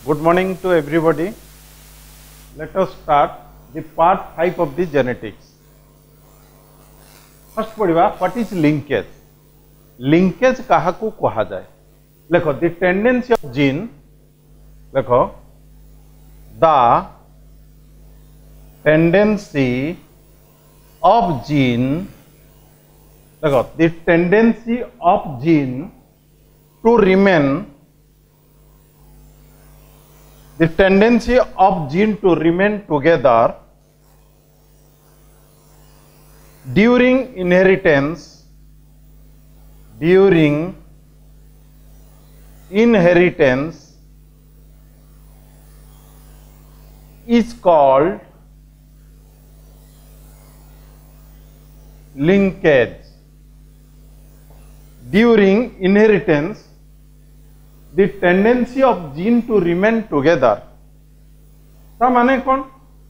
Good morning to everybody. Let us start the part 5 of the genetics. First पढ़िबा what is linkage. Linkage काहाकू कहा जाए. देखो the tendency of gene. देखो the tendency of gene. देखो the tendency of gene to remain. The tendency of gene to remain together during inheritance is called linkage. During inheritance, the tendency of gene to remain together. ता माने कौन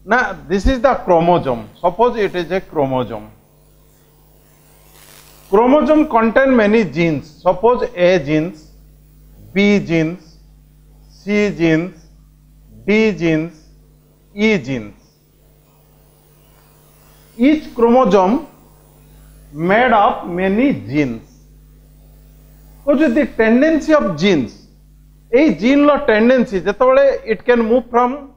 ना this is the chromosome. Suppose it is a chromosome. Chromosome contain many genes. Suppose A genes, B genes, C genes, D genes, E genes. Each chromosome made of many genes. So the tendency of genes, a gene low tendency जेतोले it can move from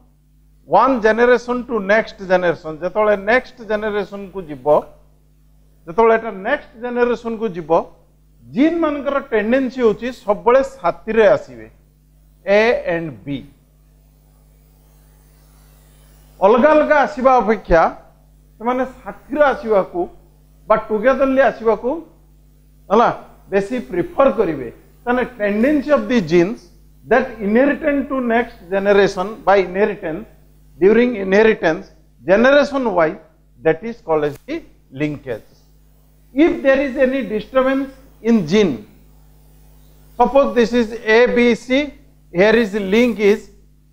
one generation to next generation. जेतोले next generation को जीवो, जेतोले एटा next generation को जीवो, gene मानकर tendency होची सब बड़े साथीरे आसीवे A and B. अलगा अलगा आसीबा अपेक्षा ସେମାନେ ସାଥିରେ ଆସିବାକୁ ବା ଟୁଗେଦରଲି ଆସିବାକୁ ହେଲା बेसी प्रिफर करिवे ताने tendency of the genes that inheritance to next generation by inheritance during inheritance generation wise, that is called as the linkage. If there is any disturbance in gene, suppose this is A B C, here is the link is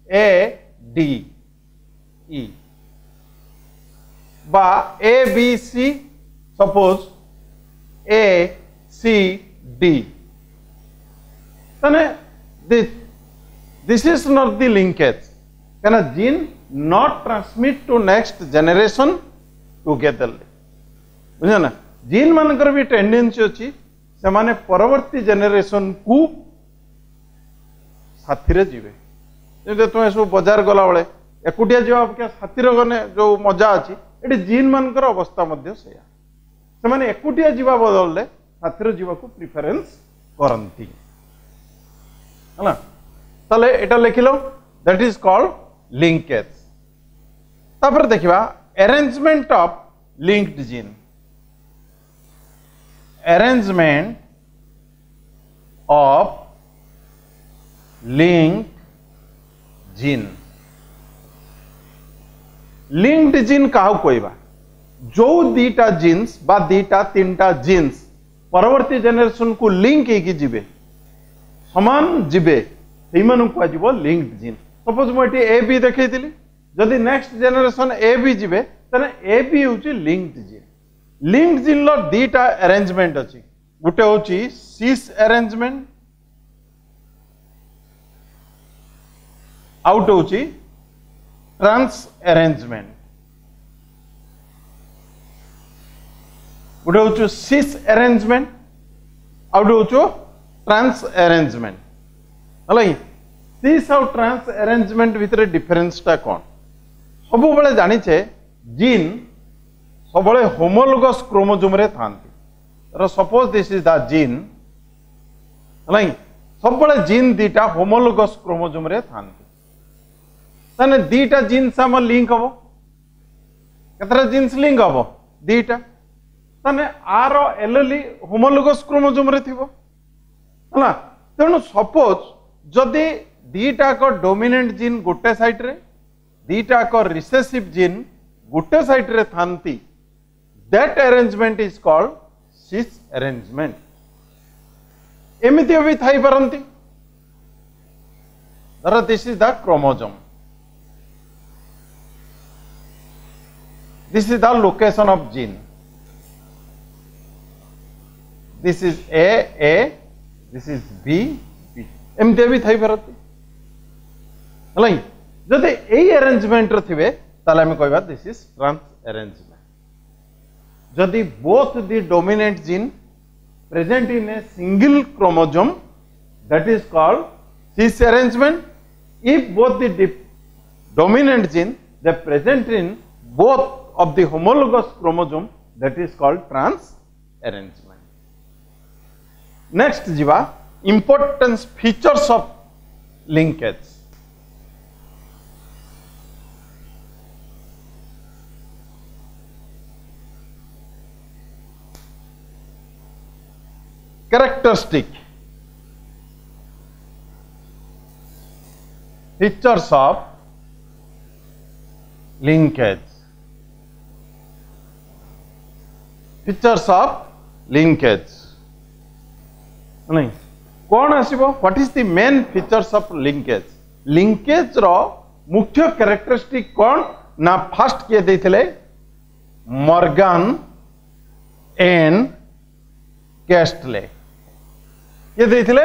A D E, ba A B C, suppose A C D. This is not the linkage. Can a gene not transmit to next generation together? बुझे ना gene मानकर भी tendency अच्छी से माने परवर्ती generation को साथी रे जीवे. जब तुम्हें सब बाजार गला बड़े एकुटिया जीवा क्या साथी रे गने जो मजा अच्छी एटी जीन मानकर अवस्था मध्य सेया से माने एकुटिया जीवा बदल ले साथी जीवा को प्रिफरेंस करंती है ताले एटा लिखिलो दैट इज कॉल्ड लिंकेज. तापर देखिबा arrangement of linked gene. Arrangement of linked gene. Linked gene काहू कहबा जो दीटा जीन्स बा दीटा तीनटा जीन्स परवर्ती जनरेशन को लिंक होगी जीवे समान जीवे सेमान को आजिबो लिंक्ड जीन. सपोज मोटी ए बी देखैतिली जदि नेक्स्ट जनरेशन ए बी जीवे तने ए बी होची लिंक्ड जीन. लिंक्ड जीन लो दीटा अरेंजमेंट अछि. गुटे होची सिस अरेंजमेंट आउट होची ट्रांस अरेंजमेंट. गुटे होचो सिस अरेंजमेंट आउट होचो ट्रांस अरेंजमेंट. हला सिस और ट्रांस अरेंजमेंट भितर डिफरेंस ता कोन सब बेले जानि छे जीन सब बेले होमोलोगस क्रोमोसोम रे थांती. तर suppose this is the gene हला सब बेले जीन दीटा होमोलोगस क्रोमोसोम रे थांती. तने दीटा जीन साम लिंक हबो केतरा जीन्स लिंक हबो दीटा ताने आर एलएलई होमोलोगस क्रोमोसोम रे थिबो हला. तेणु सपोज जदि दीटा को डोमिनेंट जीन गोटे साइड रे दीटा को रिसेसिव जीन गोटे साइड रे थांती that arrangement is called cis arrangement. एमिति भी थाई परंती. धर this is the chromosome. This is the location of gene. This is A, this is B, B. एमती भी थी पारती है जदि यही अरेंजमेंट थे ताले हमें कहबा दिस इज ट्रांस अरेंजमेंट जदि both the dominant gene present in a single chromosome that is called cis arrangement. If both the dominant gene they present in both of the homologous chromosome, that is called trans arrangement. Next jiva importance features of linkage. Characteristic features of linkage. Features of linkage. नहीं कौन आसीबो what is the main features of linkage linkage रो मुख्य characteristic कौन ना first किए देथिले Morgan and कैस्टले किए देथिले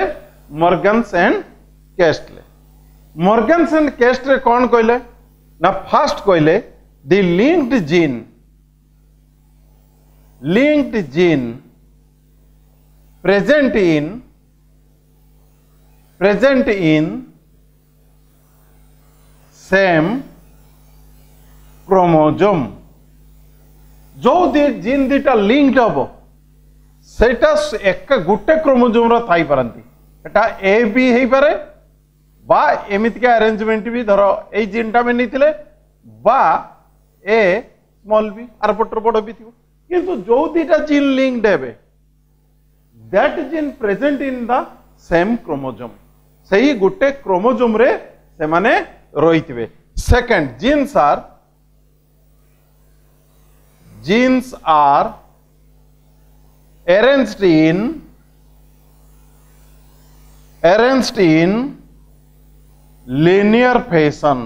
Morgan's and कैस्टले Morgan's and कैस्टले कौन कहले ना फर्स्ट कहले the linked gene present in same chromosome जो जीन दीटा लिंक्ड हम सेटा एक गोटे chromosome row Thai पारंती Etah A B हेई पारे बा एमितिका अरेंजमेंट भी धरो ए जीनटा में नहीं बा ए स्मॉल बी आर पटर बड़ भी थी किंतु जो दीटा जीन लिंक्ड हेबे that gene present in the same chromosome सही गोटे क्रोमोसोम रे से माने रहितबे second genes are arranged in linear fashion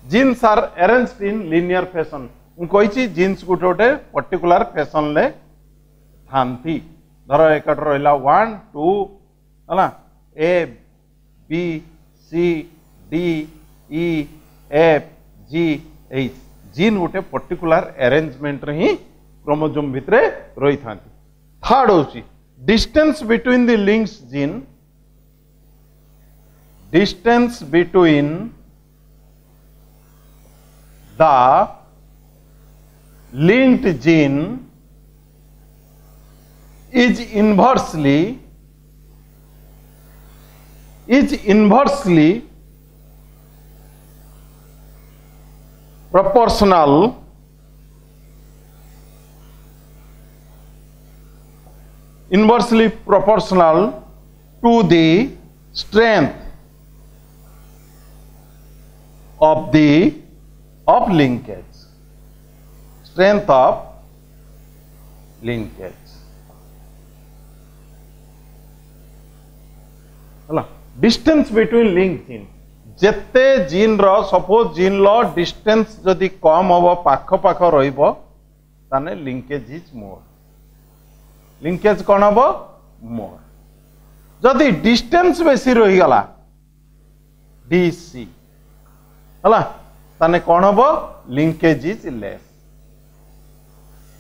genes are arranged in linear fashion कही जीन्स गोटे गोटे पर्टिकुलर फैशन ले थांती धर एक रहा 1 2 है A B C D E F G H gene गोटे पर्टिकुलर अरेंजमेंट रे ही क्रोमोसोम भितरे रही था थर्ड होची distance between the links gene distance between the linked gene is inversely proportional to the strength of linkage strength of linkage हला distance between link gene जेते gene रो suppose gene लो distance जदि कम होबो पाख पाख रहिबो ताने लिंकेज इज मोर लिंकेज कोन होबो मोर जदि डिस्टेंस बेसी रहि गला डीसी हला ताने कोन होबो लिंकेज इज लेस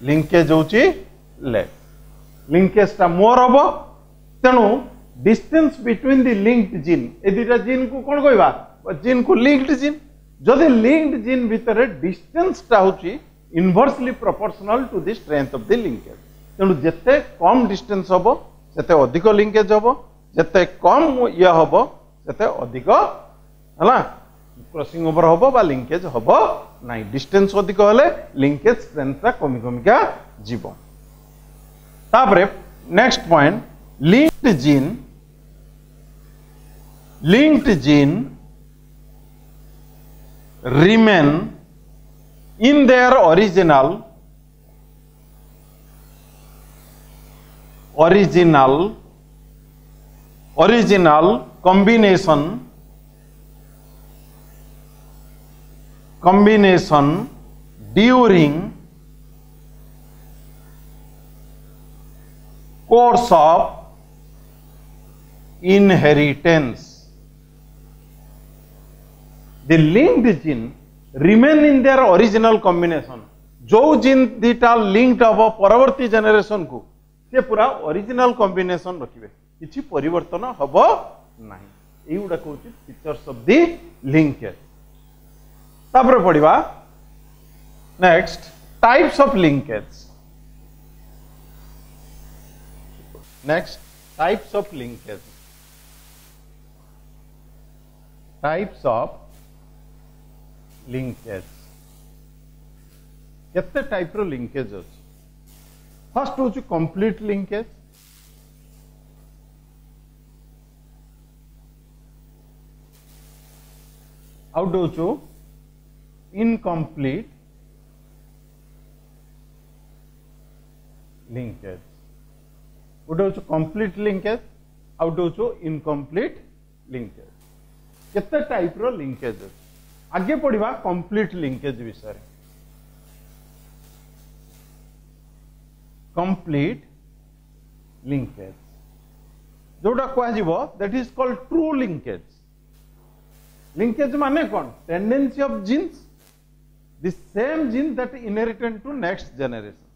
लिंकेज होची लेस लिंकेज टा मोर होबो तेनु distance between the linked gene ए दुटा जीन को कोन कहबा जीन को लिंक्ड जीन जदि लिंक्ड जीन भितर डिस्टेंस टा होची inversely proportional to the strength of the linkage तेनु जते कम डिस्टेंस होबो सेते अधिक लिंकेज होबो जते कम या होबो सेते अधिक हला क्रॉसिंग ओवर होबो बा लिंकेज होबो नाही डिस्टेंस अधिक होले लिंकेज स्ट्रेंथ ता कमी कमी का जीवो तापरे next point linked gene remain in their original combination during course of inheritance. The linked gene remain in their original combination. जो जीन दीटा लिंक्ड हम परवर्ती जनरेशन को से पूरा ओरिजिनल कॉम्बिनेशन रखिए किसी परिवर्तन हम ना युवा कौन फीचर्स ऑफ दी लिंकेज तापर पढ़ा next types of linkage next types of linkage types of linkage केते टाइप रो लिंकेज अछि फर्स्ट होची कंप्लीट लिंकेज आउट होचो इनकम्प्लीट लिंकेज गोटे होचो कंप्लीट लिंकेज आउट होचो इनकम्प्लीट लिंकेज केते टाइप रो लिंकेज अछि आगे पढ़िबा कंप्लीट लिंकेज विषय कंप्लीट लिंकेज जोटा कह that is called true linkage linkage माने कौन tendency of genes the same gene that inherited to next generation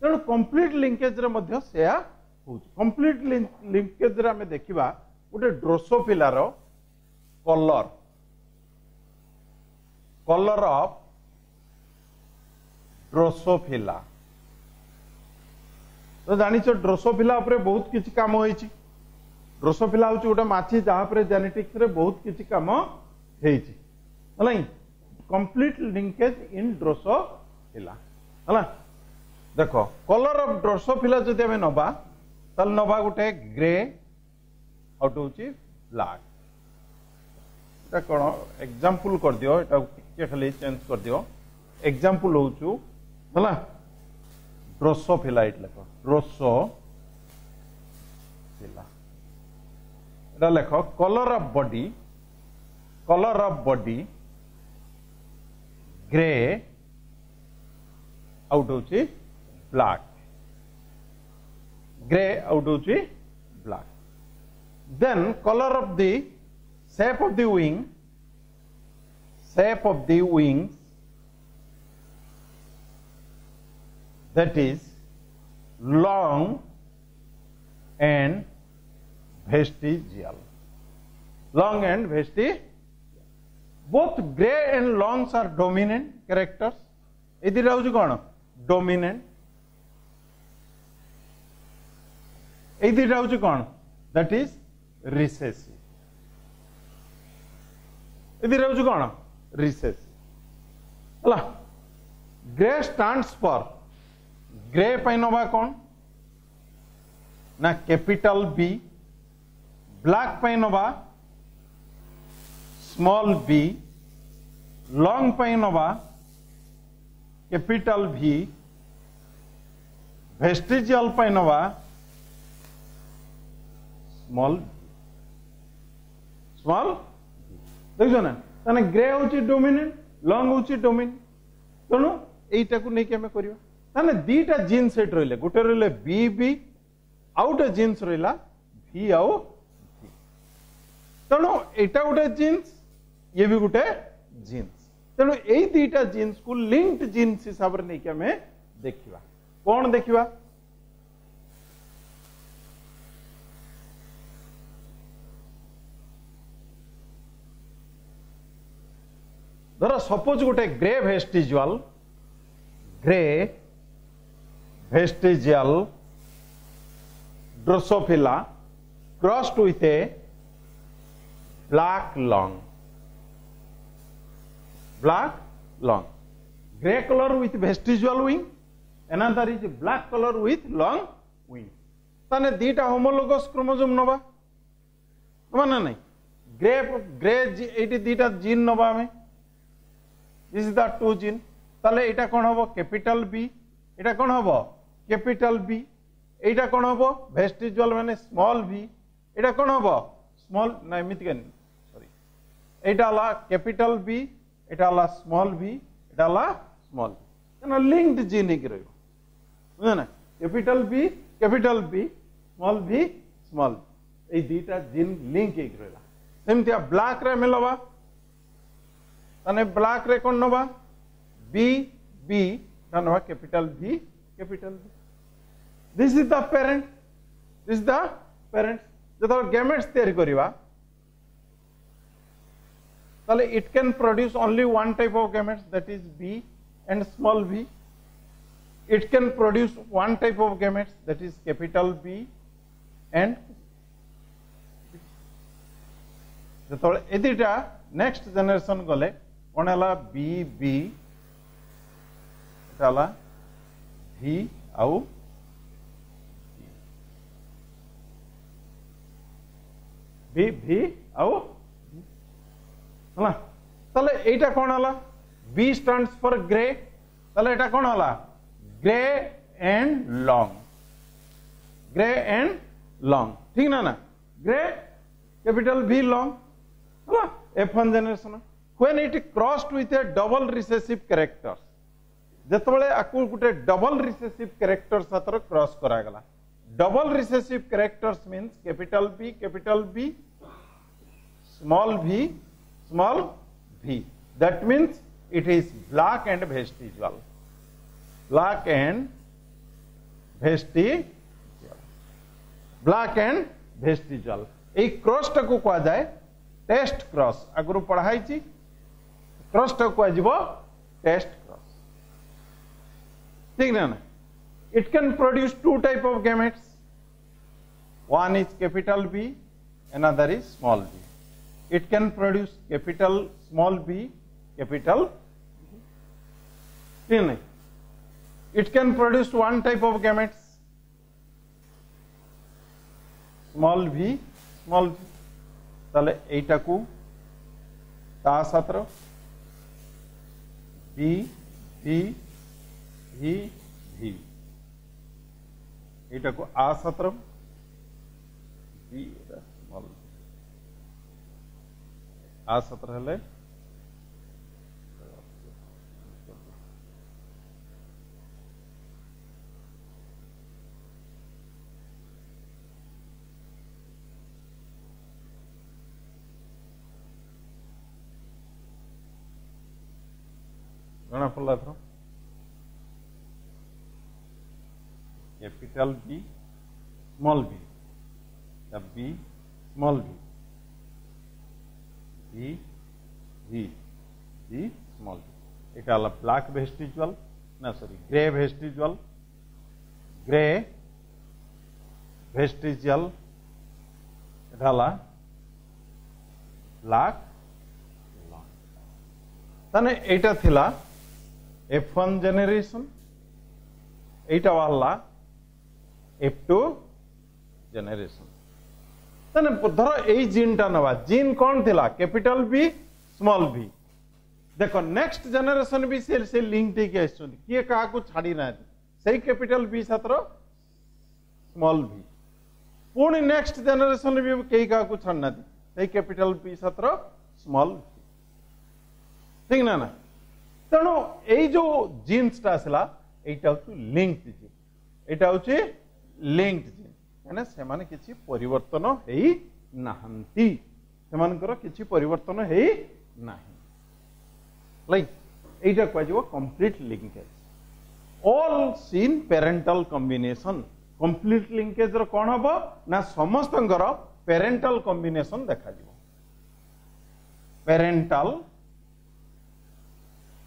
तेणु कंप्लीट लिंकेज रे मध्य सेया होउछ कंप्लीट लिंकेज रे हमें देखिबा गोटे ड्रोसोफिला रो कलर कलर ऑफ ड्रोसोफिला तो जानिछ ड्रोसोफिला उपरे बहुत किछि काम होइछि ड्रोसोफिला होछि गोटे माछी जहाँ पर जेनेटिक्स रे बहुत किछि काम हेइछि हला कंप्लीट लिंकेज इन ड्रोसोफिला हला देखो कलर ऑफ ड्रोसोफिला जदि हमें नबा तल नबा गोटे ग्रे आउट होछि ब्लैक एटा कोन एग्जांपल कर दियो एटा टिके खाली चेंज कर दियो एग्जांपल होछु हला ड्रोसोफिला लेख ड्रोसोफिला एटा लेख colour of body grey out होची ब्लैक ग्रे आउट होची black then colour of the shape of the wings that is long and vestigial both gray and longs are dominant characters इधर रहउछ कोन dominant इधर रहउछ कोन that is recessive इधर रहउछ कोन recessive हला ग्रे स्टैंड्स फॉर ग्रे पैनवा कौन ना कैपिटल बी ब्लैक पैनवा स्मॉल बी लॉन्ग पैनवा कैपिटल भी वेस्टिजियल पैनवा स्मॉल देखो ना ताने ग्रे होची डोमिनेंट लॉन्ग होची डोमिनेंट तेणु एटा को नहीं हमें करियो ताने दीटा जीन सेट रहिले गोटे रहिले बी बी आउट जीन्स रहिला भी आउ भी तेणु एटा गोटे जीन्स ये भी गोटे जीन्स तेणु ए दीटा जीन्स को लिंक्ड जीन्स हिसाब रे नहीं हमें देखिबा कौन देखिबा धर सपोज गोटे grey vestigial Drosophila crossed with A black long grey colour with vestigial wing another is black color with long wing ताने दीटा होमोलोगस क्रोमोसोम नबा माने नहीं ग्रे एटी दीटा जीन नबा में this is the two gene ताले एटा कोन हबो capital B एटा कोन हबो capital B एटा कोन हबो वेस्टिजुअल माने स्मॉल बी एटा कोन हबो स्मॉल ना एमिति केन सॉरी एटा ला कैपिटल बी एटा ला स्मॉल बी एटा ला स्मॉल ना लिंक्ड जीन ही रहयो बुझना कैपिटल बी स्मॉल बी ए दीटा जीन लिंक एक रहला सेमती ब्लैक रे मिलवा तने ब्लैक रे कोन नबा बी बी नबा कैपिटल भी दिस इज द पेरेंट जब गैमेट्स तैयारी करिवा ताले it can produce only one type of gametes that is B and small v. It can produce one type of gametes that is capital B and जो एदिटा next generation गले कौन है B B भी आउ भी आउ है ताले एटा कौन है बी स्टैंड्स फॉर ग्रे ताले एटा कौन है ग्रे एंड लॉन्ग ठीक ना ग्रे कैपिटल भी लॉन्ग है F1 generation when it crossed with a double recessive characters जेतबेले आकु गुटे डबल रिसेसिव कैरेक्टर सातर क्रॉस करा गला double recessive characters means capital B small v that means it is black and vestigial a cross टाकू कह जाए test cross आगु पढ़ाई क्रॉस टाकू कह टेस्ट क्रॉस ठीक ना it can produce two type of gametes one is capital B another is small b. It can produce capital small b capital B. It can produce one type of gametes small v ताले एटा को ता सत्र b v एटा को आ सत्र b small आ सत्र हेले गणा पड़ला thorough capital B small b तब B small v small b एटा ला ब्लैक वेस्टिजुअल ना सॉरी ग्रे वेस्टिजुअल एटा ला ब्लैक तने एटा थिला F1 जनरेशन एटा वाला F2 जनरेशन तने धर ए जीनटा नवा जीन कौन थिला कैपिटल B स्मॉल b देखो नेक्स्ट जनरेशन भी से लिंक टे के आछन किए का को छाड़ी ना सही कैपिटल B सत्र स्मॉल b पुणी नेक्स्ट जनरेशन भी कई का को छाड़ना सही कैपिटल B सत्र स्मॉल b ठीक ना तेणु ये जो जीन्स आसला यहाँ हूँ लिंक्ड जीन यहाँ हूँ लिंक्ड जीन मैंने से किसी परिवर्तन है नाहंती सेमानकर किसी परिवर्तन है नहीं लाइक एटा कह complete linkage all seen parental combination complete linkage रो कौन हम ना समस्त पेरेंटल कॉम्बिनेशन देखा पेरेंटल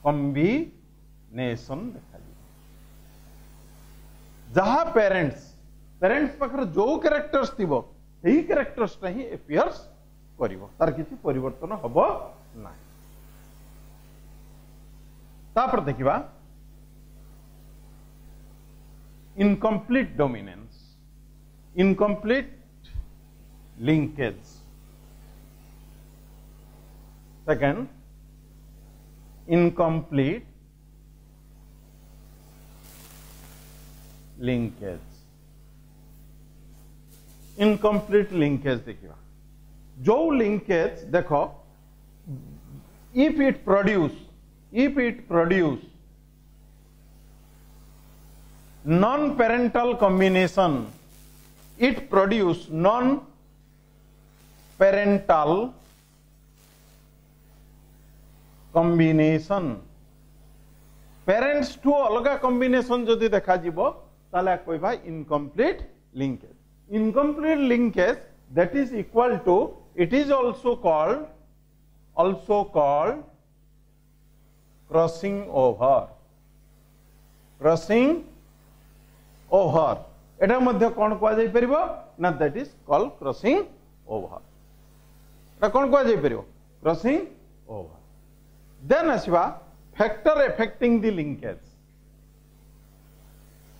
कॉम्बिनेशन देखा जहा पेरेंट्स पाखर जो कैरेक्टर्स थी यही कैरेक्टर्स ही एपियर्स करिवो तार किसी परिवर्तन हबो ना तापर देखिबा incomplete dominance incomplete linkage second incomplete linkage देखिए जो linkage देखो if it produce non parental combination it produce non parental combination parents टू अलग कॉम्बिनेशन जदि देखा जीवो ताले कहबा incomplete linkage incomplete linkage that is equal to it is also called crossing over एटा मध्य कौन कह जाई परिबो ना that is called crossing over एटा कौन कह जाई परिबो क्रॉसिंग ओवर देन आसीबा factor affecting the linkage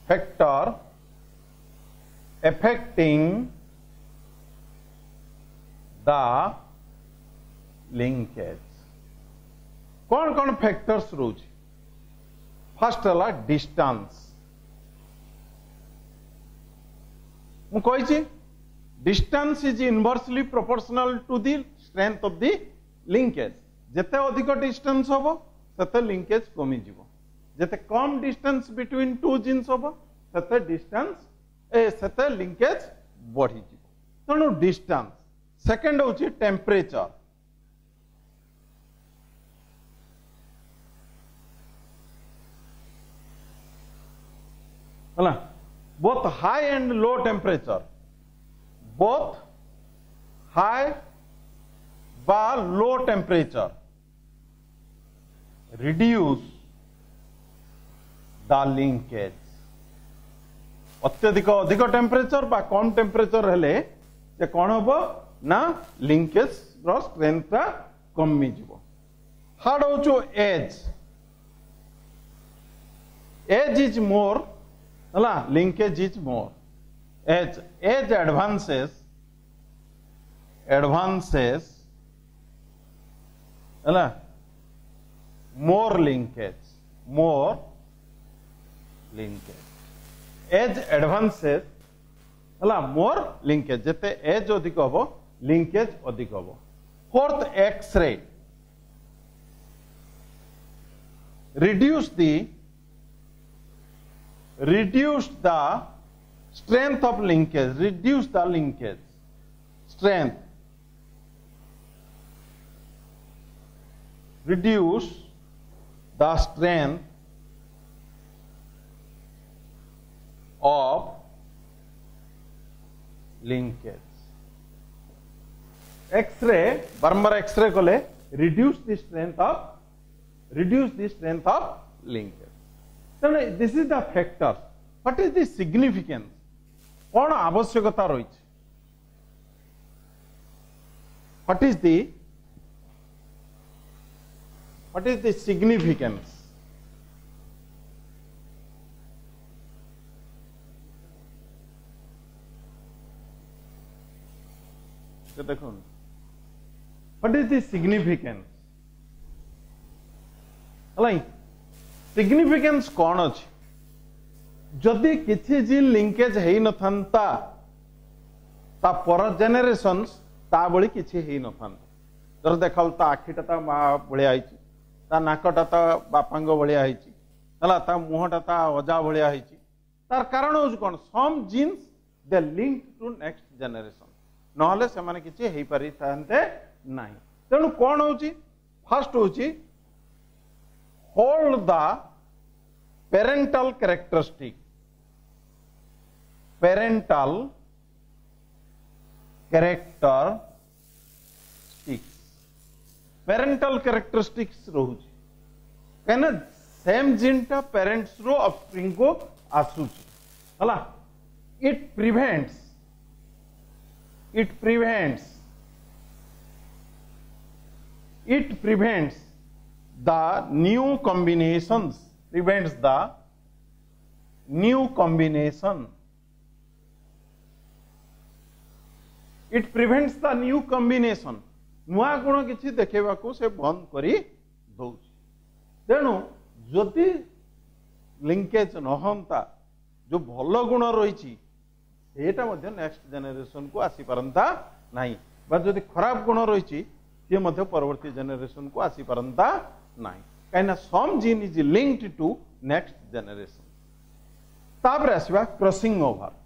factor affecting the linkage कौन कौन फैक्टर्स रोज फर्स्ट है डिस्टेंस मुझे distance is inversely proportional to the strength of the linkage जिते अधिक डिस्टेंस हम सेते लिंकेज कमी जीवो जिते कम डिस्टेंस बिटवीन टू जिन्स हम सेते डिस्टेंस सेते लिंकेज बढ़ी जीवो तेणु डिस्टेंस सेकेंड हूँ टेम्परेचर है both high and low temperature both high बा low temperature reduce the linkage अत्यधिक अधिक टेम्परेचर बा कम टेम्परेचर हेले जे कौन हम ना लिंकेज स्ट्रेंथ कमी जीव हार्ड हो एज इज मोर है linkage is more age advances है मोर लिंकेज एज एडवांसेस है मोर लिंकेज जिते एज अधिक हम लिंकेज अधिक हम fourth X-ray reduce the strength of linkage reduce the linkage strength reduce the strength of linkage X-ray बारंबार X-ray कले reduce the strength of linkage this is the factor what is the significance कौन आवश्यकता रही what is the significance देखो What is the significance? Significance कौन अच्छी जदि किसी जी लिंकेज है न था ता पर जेनेरेशन ता बड़ी किसी है न था जर देखा ता आखिटा ता माँ भाया ता नाकटा ता बापा भाया है मुहटा ता अजा भाया है तार कारण हूँ कौन some genes they link to next generation नहले से माने किसी है पारि थांते नहीं तेणु कौन हूँ फर्स्ट हूँ होल्ड द पेरेंटल कैरेक्टरिस्टिक्स रोच कहीं सेम जीनटा पेरेंट्स रो ऑफस्प्रिंग को आसूची हला it prevents the new combinations नुआ गुण किसी देखा से बंद करी दौची तेणु जदि लिंकेज नहंता जो भल गुण रही नेक्स्ट जेनेरेशन को आसी पारंता नहीं बा जदि खराब गुण रही सी परवर्ती जेनेरेशन को आसी पारंता नहीं कहीं some gene is linked to next generation तापर आसवा क्रॉसिंग ओवर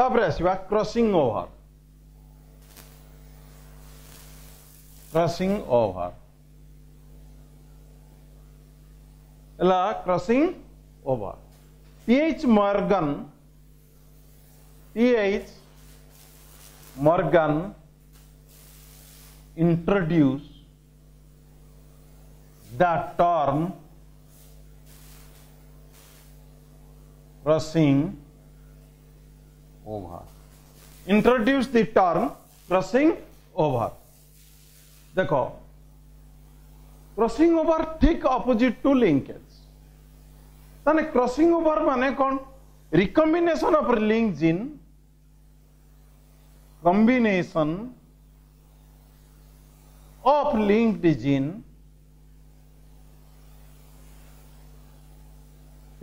तापर आसवा crossing over. Crossing over crossing over. TH Morgan introduce the term crossing over. Introduce the term crossing over. देखो क्रॉसिंग ओवर ठीक ऑपोजिट टू लिंकेज। ताने crossing over माने कौन? Recombination of link gene, combination of linked gene,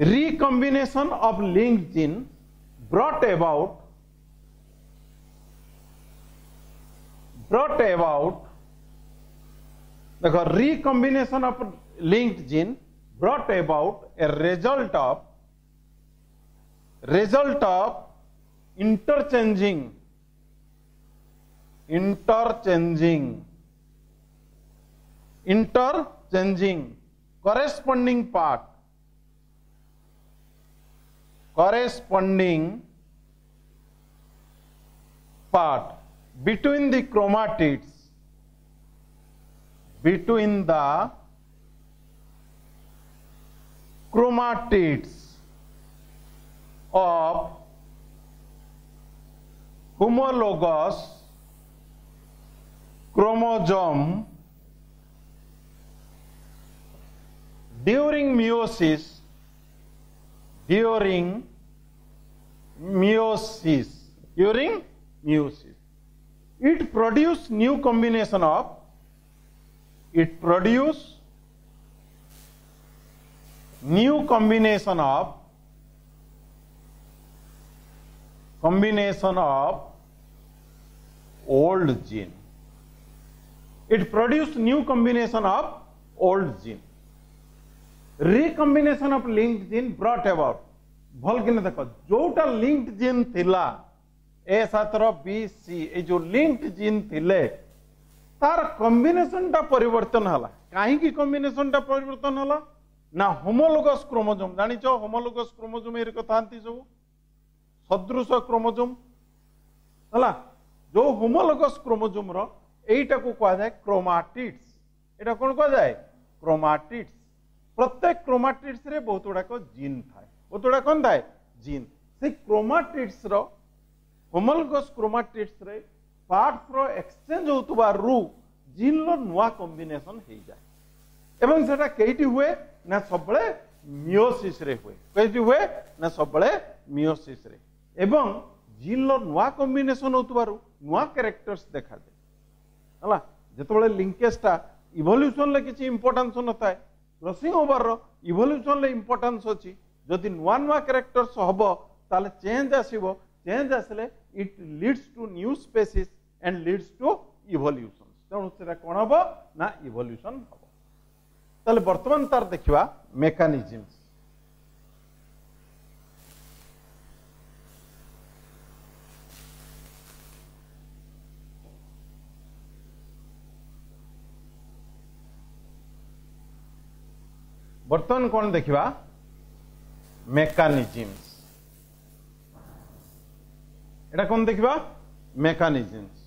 recombination of linked gene brought about देखो recombination of linked gene brought about a result of interchanging corresponding part between the chromatids of homologous chromosome during meiosis. It produce new combination of old gene. It produce new combination of old gene. Recombination of linked gene brought about भल कि देखो जोटा linked gene थिला A7B/C ए जो linked gene थिले तार combination टा परिवर्तन हला। काहे की कॉम्बिनेशन टा परिवर्तन हला ना होमोलोगस क्रोमोसोम जानिचो होमोलोगस क्रोमोसोम एरी कथांती सब सदृश क्रोमोसोम हला। जो होमोलोगस क्रोमोसोम रो एटा को कहा जाए क्रोमाटिड्स। एटा कोन कहा जाए? क्रोमाटिड्स। प्रत्येक क्रोमाटिड्स रे बहुत गुड़ाक जीन थाए। बहुत गुड़ा कौन थाए? जीन। से क्रोमाटिड्स रो होमोलोगस क्रोमाटिड्स रे पार्ट्स रो एक्सचेंज होतुबारु जीन लो नुआ कॉम्बिनेशन हे जाए एवं सेटा केइटी हुए ना सबले मियोसिस रे हुए। केइटी हुए ना सबले मियोसिस रे एवं जीन लो नुआ कॉम्बिनेशन होतुबारु नुआ कैरेक्टर्स देखा जाए हला। जेतबेले लिंकेज टा इवोल्यूशन ले किछि इंपोर्टेंस नथाय क्रॉसिंग ओवर रो इवोल्यूशन ले इंपोर्टेंस अछि। जदि नुआ नुआ कैरेक्टर्स हबो ताले चेंज आसीबो। चेंज आसले it leads to new species and leads to evolution. तेणु सेटा कोन हबो ना इवोल्यूशन हबो। ताले वर्तमान तार देखिबा मेकानिजम्स। बर्तमान कौन देखिबा मेकानिजम्स। एटा कौन देखिबा मेकानिजम्स।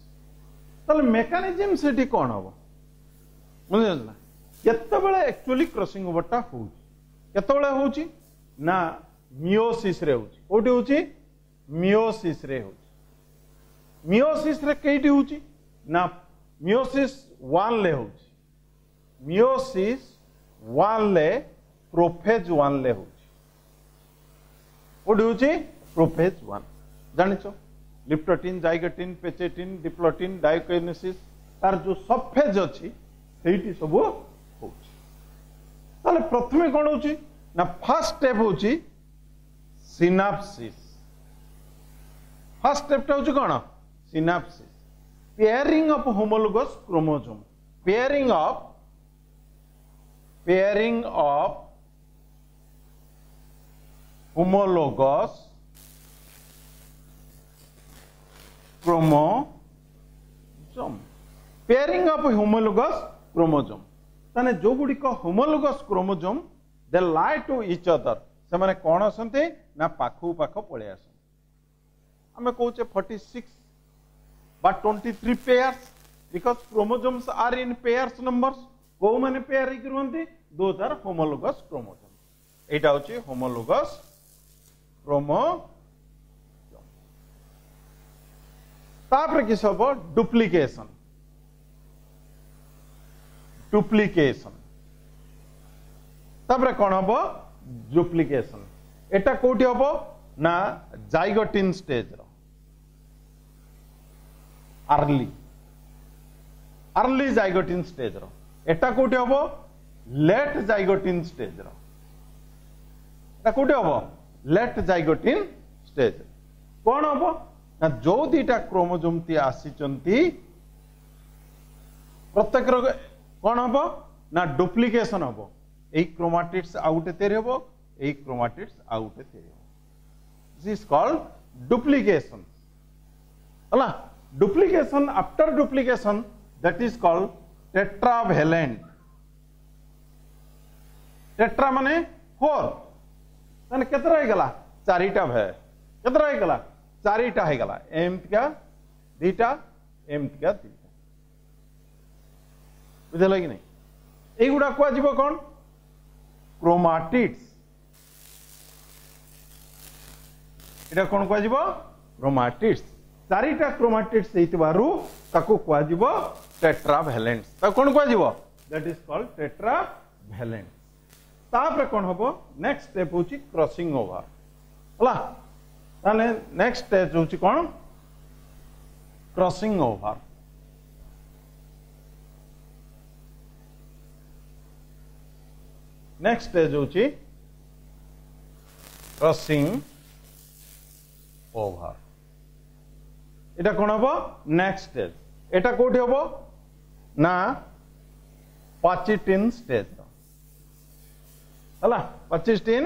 ताले मेकानिजम सेठी कौन हबो बुझिल ना? केतेबेले एक्चुअली क्रॉसिंग ओवर टा होउची केतेबेले होउची ना मियोसिस रे होउची। कोठी होउची? मियोसिस रे होउची। मियोसिस रे केइटी होउची ना मियोसिस 1 ले होउची। मियोसिस 1 ले प्रोफेज 1 ले होउची। कोठी होउची? प्रोफेज 1 जानिचो लिप्टोटिन जाइगोटिन पेचेटिन डिप्लोटिन डायोकाइनेसिस तार जो सब फेज अछि सेठी सब होउची। ताले प्रथमे कोन होउची ना फर्स्ट स्टेप होउची सिनाप्सिस। फर्स्ट स्टेप टा होउची कोन? Synapsis. Pairing of homologous chromosome. Pairing of homologous chromosome pairing of homologous chromosome ताने जो गुडी को homologous chromosome they lie to each other से माने कोन असंते ना पाखु पाख पळे आसन हमें कहूचे 46 but 23 pairs because chromosomes are in pairs numbers को माने पेयर ही करवंती those are homologous chromosomes एटा होची homologous chromosome तापर किस हबो डुप्लीकेशन तापर कोन हबो डुप्लीकेशन एटा कोठी हबो ना जाइगोटिन स्टेज रो अर्ली जाइगोटिन स्टेज रो एटा कोठी हबो लेट जाइगोटिन स्टेज रो एटा कोठी हबो लेट जाइगोटिन स्टेज कोन हबो ना जो दीटा क्रोमोजोम ती आसीचंती प्रत्येक रो कोन हबो ना डुप्लीकेशन हबो एई क्रोमाटिड्स आउटे तेरे हबो एई क्रोमाटिड्स आउटे तेरे हबो दिस इज कॉल्ड डुप्लीकेशन हला duplication after duplication that is called tetravalent tetra माने 4 माने केतरा हे गला चारिटा भय केतरा हे गला चारिटा हे गला एमथ का दीटा एमथ का दीटा बुझला कि नहीं ए गुडा को जीव कोन क्रोमाटिड्स एटा कोन को जीव क्रोमाटिड्स चारिटा क्रोमाटिड्स हेतिबारु ताको को जीव टेट्रावैलेंट्स ता कोन को जीव दैट इज कॉल्ड टेट्रावैलेंट्स तापर कोन हबो नेक्स्ट स्टेप होची क्रॉसिंग ओवर हला ताने नेक्स्ट स्टेज होची कोन क्रॉसिंग ओवर नेक्स्ट स्टेज होची क्रॉसिंग ओवर एटा कोन हबो नेक्स्ट स्टेज एटा कोठी हबो ना पाचिटिन स्टेज हला पाचिटिन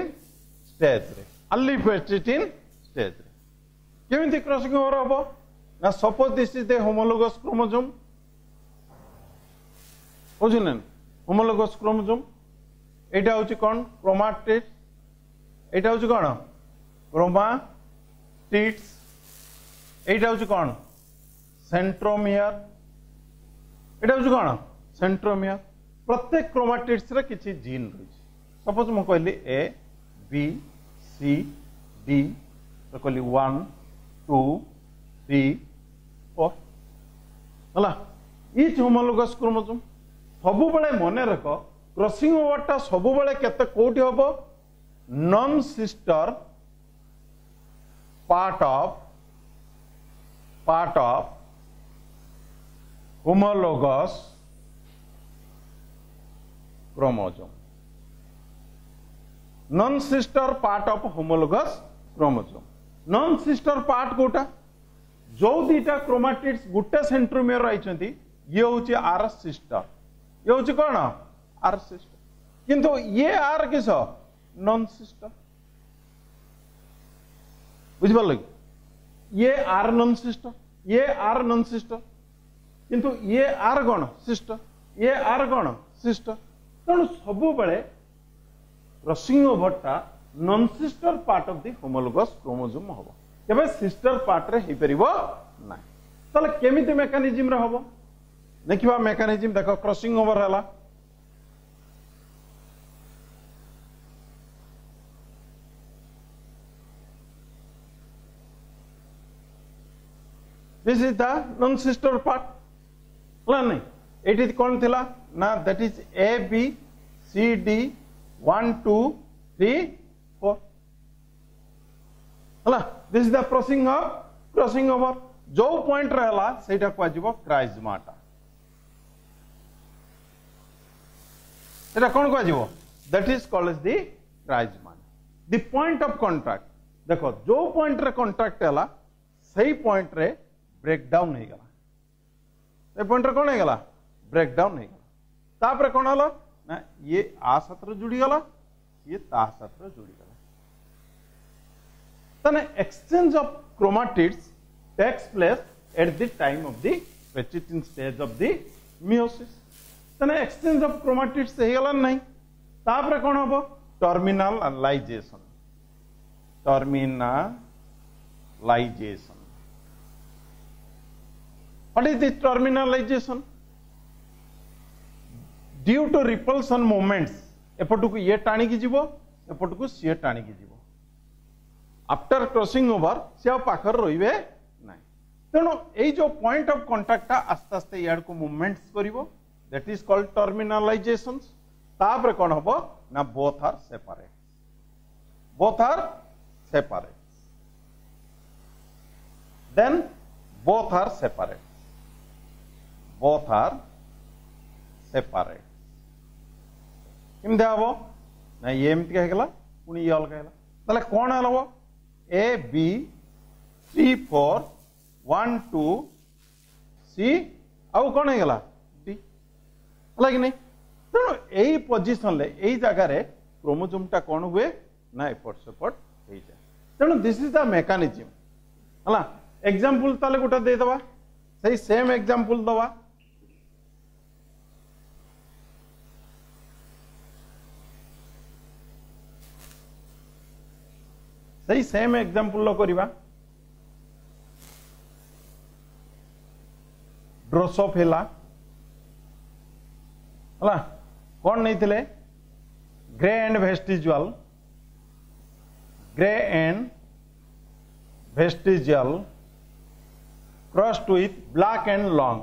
स्टेज रे अर्ली पाचिटिन स्टेज रे केमिति क्रॉसिंग ओवर हबो ना suppose this is the homologous chromosome बुझिलेन होमोलोगस क्रोमोसोम एटा होची कोन क्रोमाटिड एटा होची कोन क्रोमाटिड्स एटा होची कोन सेंट्रोमियर एटा होची कोन सेंट्रोमियर प्रत्येक क्रोमाटिड्स रे किछि जीन रही सपोज म कहली ए बी सी डी तो कहली 1 2 3 4 हला इच होमोलोगस क्रोमोसोम सबु बेले मने रख क्रॉसिंग ओवर टा सबु बेले केते कोठी हबो non sister part of homologous chromosome non sister part of homologous chromosome non sister part कोटा जो दीटा क्रोमाटिड्स गुटे सेंट्रोमियर रही ये होची आर सिस्टर ये होची कोन आर सिस्टर किंतु ये आर किस नॉन सिस्टर बुझ पाल ये आर नॉन सिस्टर ये आर नॉन सिस्टर किंतु ये आर गण सिस्टर ये आर गण सिस्टर तेणु सबु बेले क्रॉसिंग ओवर टा non sister part of the homologous chromosome हबो केबे सिस्टर पार्ट रे हे परिबो ना तले केमिति मेकानिज्म रे हबो देखिबा मेकानिज्म देखो क्रॉसिंग ओवर हला this is the non sister part नहीं एटी कौन थिला ना that is A B C D 1 2 3 4 हला this is the crossing over जो पॉइंट रहला सेटा को आजिबो क्राइजमाटा सेटा कौन को आजिबो that is called as the chiasma the point of contact देखो जो पॉइंट रे कांटेक्ट हला सही पॉइंट रे ब्रेक डाउन हो गला ए पॉइंट रे कोन हो गला ब्रेक डाउन हो गला तापर कोन हला ना ये आ सत्र जुड़ी गला ये ता सत्र जुड़ी गला तने exchange of chromatids takes place at the time of the Petitine stage of the meiosis. तने exchange of chromatids हे गला नहीं तापर कौन होबो terminalization. What is this terminalization? Due to repulsion moments एपटू को ये टाणी की जीवो एपटू को सी टाणी की जीवो आफ्टर क्रॉसिंग ओवर से पाखर रहिबे नाही तेणु एई जो पॉइंट ऑफ कांटेक्ट आस्ते आस्ते याड को मूवमेंट्स करिवो दैट इज कॉल्ड टर्मिनलाइजेशन तापर कोन हबो ना both are separate then both are separate किम देबो ना ये एमती कहला पुनी ये अलग कहला तले कोन हलबो ए बी 3 4 1 2 सी आउ कोन हे गला डी हला कि नहीं तेणु एई पोजीशन ले एई जगह रे क्रोमोसोम टा कोन हुए ना एपट सेपट हे जाय तेणु दिस इज द मेकानिज्म हला एग्जांपल ताले गोटा दे दवा सही सेम एग्जांपल दवा सही सेम एग्जांपल लो करिवा ड्रोसोफिला हला कोन नहीं थिले grey and vestigial crossed with black and long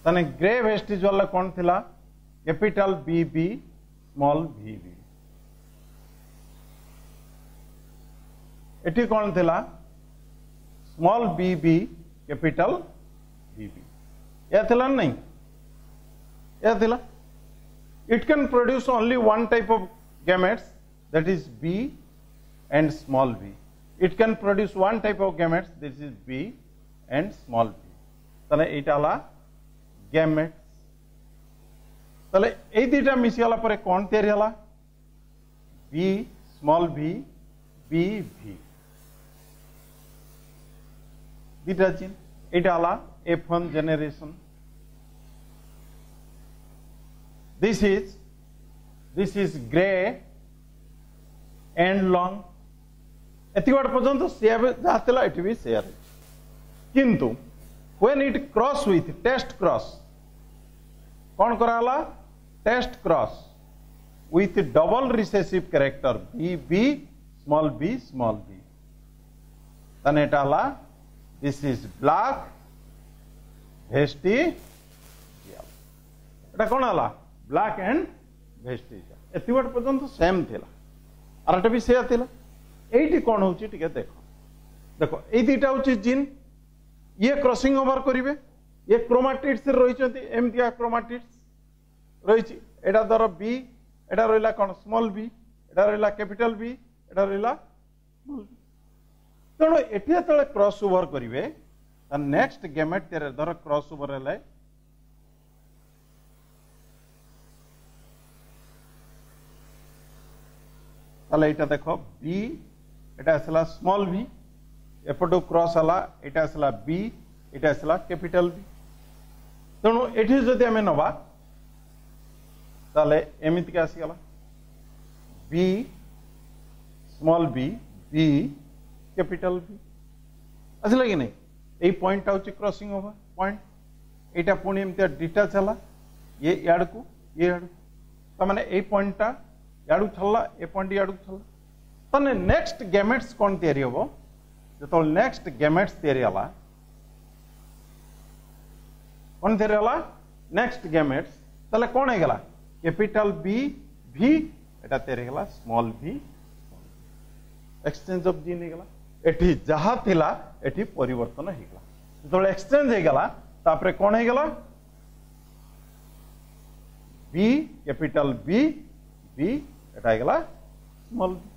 तने ग्रे वेस्टिजुअल कौन थिला कैपिटल बीबी स्मॉल वीवी एटी कौन थिला स्मॉल बीबी कैपिटल बीबी या थिला नहीं या थिला it can produce only one type of gametes that is B and small b. It can produce one type of gametes, this is B and small b. तले Itala gametes. तले ए दीटा मिसियाला परे कौन तैयारी हला B small b B V. दीटा chin Itala F1 generation. This is gray and long. एतिवाड़ पर्यंत save जातेला it भी share किंतु when it cross with test cross कौन कराला test cross with double recessive character b small b तने टाला this is black vestigial एटा कौन आला black and vestigial एतिवाड़ पर्यंत सेम थिला आरटा भी शेयर थिला एटी कौन होची ठीक है देखो ए दीटा होची जीन ये क्रॉसिंग ओवर करिवे ये क्रोमाटिड्स रही चंती एमतिया क्रोमाटिड्स रहिची एटा दर बी एटा रहिला कोन स्मॉल बी एटा रहिला कैपिटल बी एटा रहिला स्मॉल बी तणो एटिया तळे क्रॉस ओवर करिवे त नेक्स्ट गैमेट तेरे दर क्रॉस ओवर हेले ताले एटा देखो बी एटा असला स्मॉल बी एपटो क्रॉस हला एटा असला बी एटा असला कैपिटल बी तणु एठी जदि हमें नवा ताले एमिति के आसी गला B small B capital B असला कि नहीं ए पॉइंट आउची क्रॉसिंग ओवर पॉइंट एटा पुणी एमिति डिटाच हला ये याड को त माने ए पॉइंट ता याडू छल्ला ए पॉइंट याडू छल्ला तने नेक्स्ट गैमेट्स कौन तैयारी होबो जतो नेक्स्ट गैमेट्स तैयारी हला कौन तैयारी हला नेक्स्ट गैमेट्स तले कौन हे गला कैपिटल बी भी एटा तैयारी गला स्मॉल बी एक्सचेंज ऑफ जीन हे गला एठी जहा थिला एठी परिवर्तन हे गला जतो एक्सचेंज हे गला तापरे कौन हे गला बी कैपिटल बी एटा हे गला small B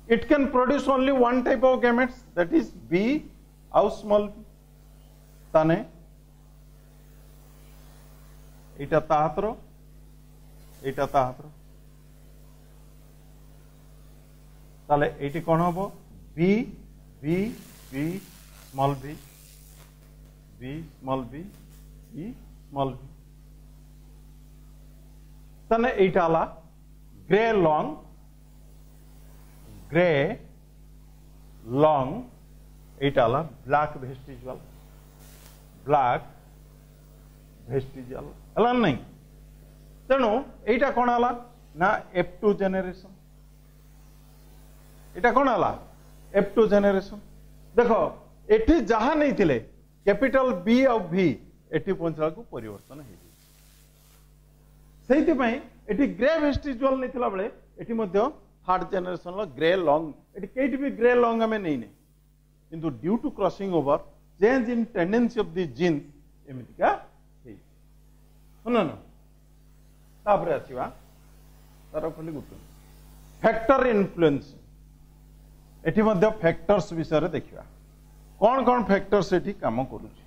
it can produce only one type of gametes that is B or small b tane eta tahatro ताले एटी कौन हम B B B small B small B small B ताने एटा आला ग्रे लॉन्ग एटा आला ब्लैक भेस्टिजुअल हला नहीं तेणु एटा कौन आला ना F2 जेनेरेशन एटा कौन आला F2 जेनेरेशन देखो एठी जहा नहीं थिले कैपिटल बी और भी एठी पहुंचला को परिवर्तन हे सेहिति पई एठी ग्रे वेस्टिजुअल नहीं थिला बेले एठी मध्य थर्ड जेनेरेशन लो ग्रे लॉन्ग एठी केटी भी ग्रे लॉन्ग हमें नहीं ने किंतु due to crossing over change in tendency of the genes एमितिका हे सुनो न तापर आसीबा तार खाली गुटु फैक्टर इन्फ्लुएंस एठी मध्य फैक्टर्स विषय रे देखिबा कौन कौन फैक्टर्स एठी काम करूची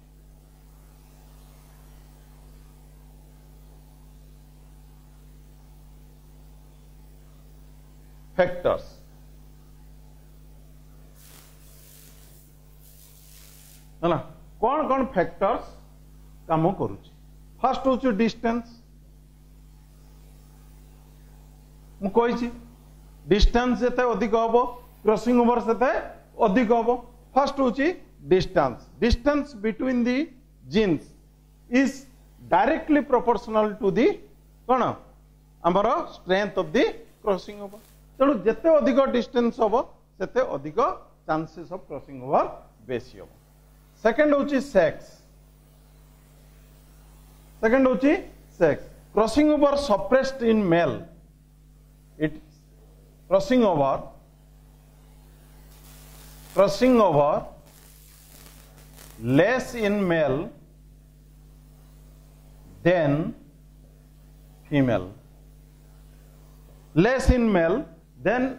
फैक्टर्स है ना कौन कौन फैक्टर्स काम करूची फर्स्ट होची डिस्टेंस मु कहिची डिस्टेंस जेते अधिक हबो क्रॉसिंग ओवर सेते अधिक हबो फर्स्ट होची distance between the genes is directly proportional to the कौन आमर strength of the crossing over तेणु जिते अधिक डिस्टेंस हम सेते अधिक चांसेस ऑफ क्रॉसिंग ओवर बेसी हम सेकंड होची sex crossing over suppressed in male it crossing over less in male than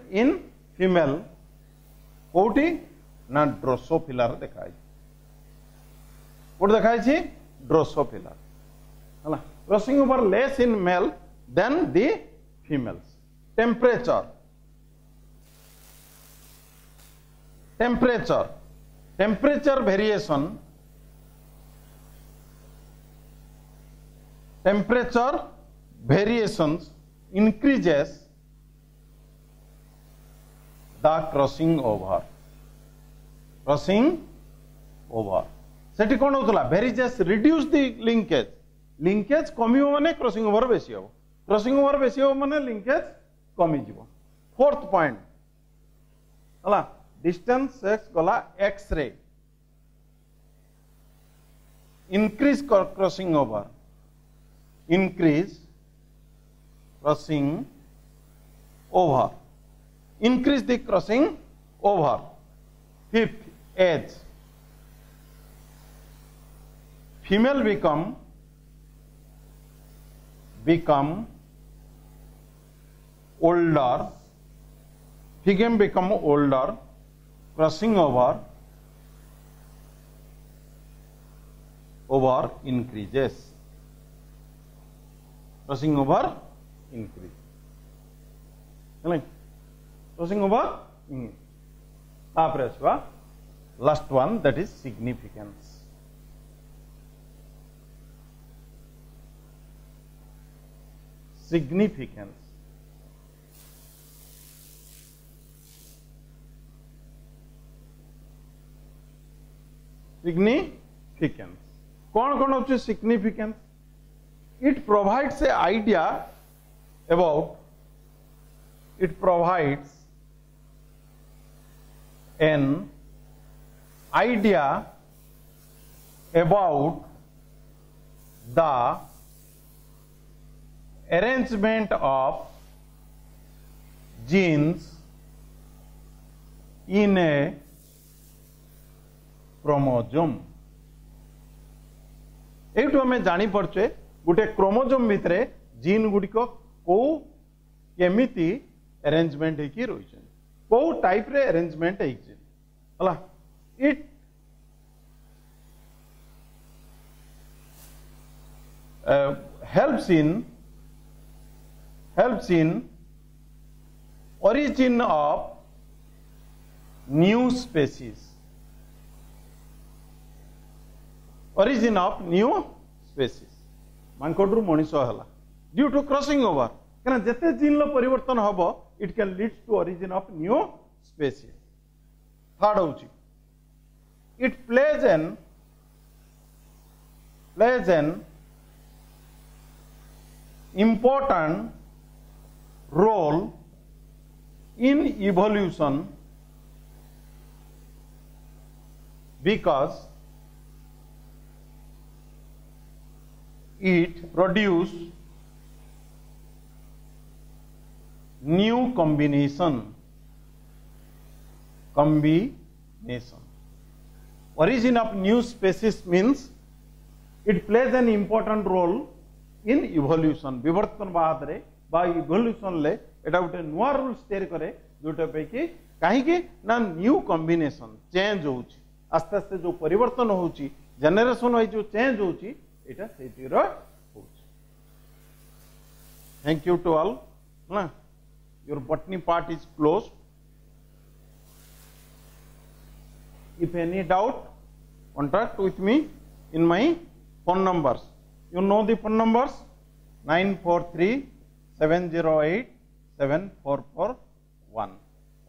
female कोटी ना ड्रोसोफिला देखाई ड्रोसोफिला है crossing over less in male than the females temperature variations increases the crossing over सेठी कौन होतला वेरिजेस reduce the linkage कमी माने crossing over बेसी हो क्रॉसिंग ओवर बेसी हो माने लिंकेज कमी जीवो फोर्थ पॉइंट हला डिस्टेंस सेक्स गला X ray increase crossing over increase the crossing over fifth age female become older crossing over increase crossing over last one, that is significance. कौन कौन होची significance? It provides an idea about the arrangement of genes in a chromosome. एठू हमें जानी पड़चे गोटे chromosome भितर gene गुड़िक को केमिति arrangement होकी रही को टाइप रे अरेंजमेंट हला it helps in origin of new species. Origin of new species. मांकोड्रु मनीष हला ड्यू टू क्रॉसिंग ओवर कहना जते जीन लो परिवर्तन हबो it can lead to origin of new species. Third होची it plays an important role in evolution because it produce new combination. Origin of new species means it plays an important role in evolution. विवर्तन बाद रे बा evolution ले एटा गोटे नुआ rules तैयार करे जोटा पे कि काहे कि ना न्यू कॉम्बिनेशन चेंज होउची आस्ते आस्ते जो परिवर्तन होउची जनरेशन वाइज जो चेंज होउची एटा सेतिर होउची. Thank you to all. ना your botany part is closed. If any doubt, contact with me in my phone numbers. You know the phone numbers 943-708-7441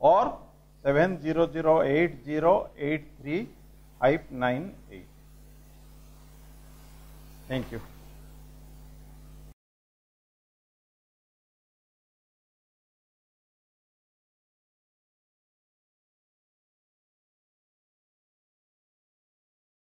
or 7008083-598. Thank you.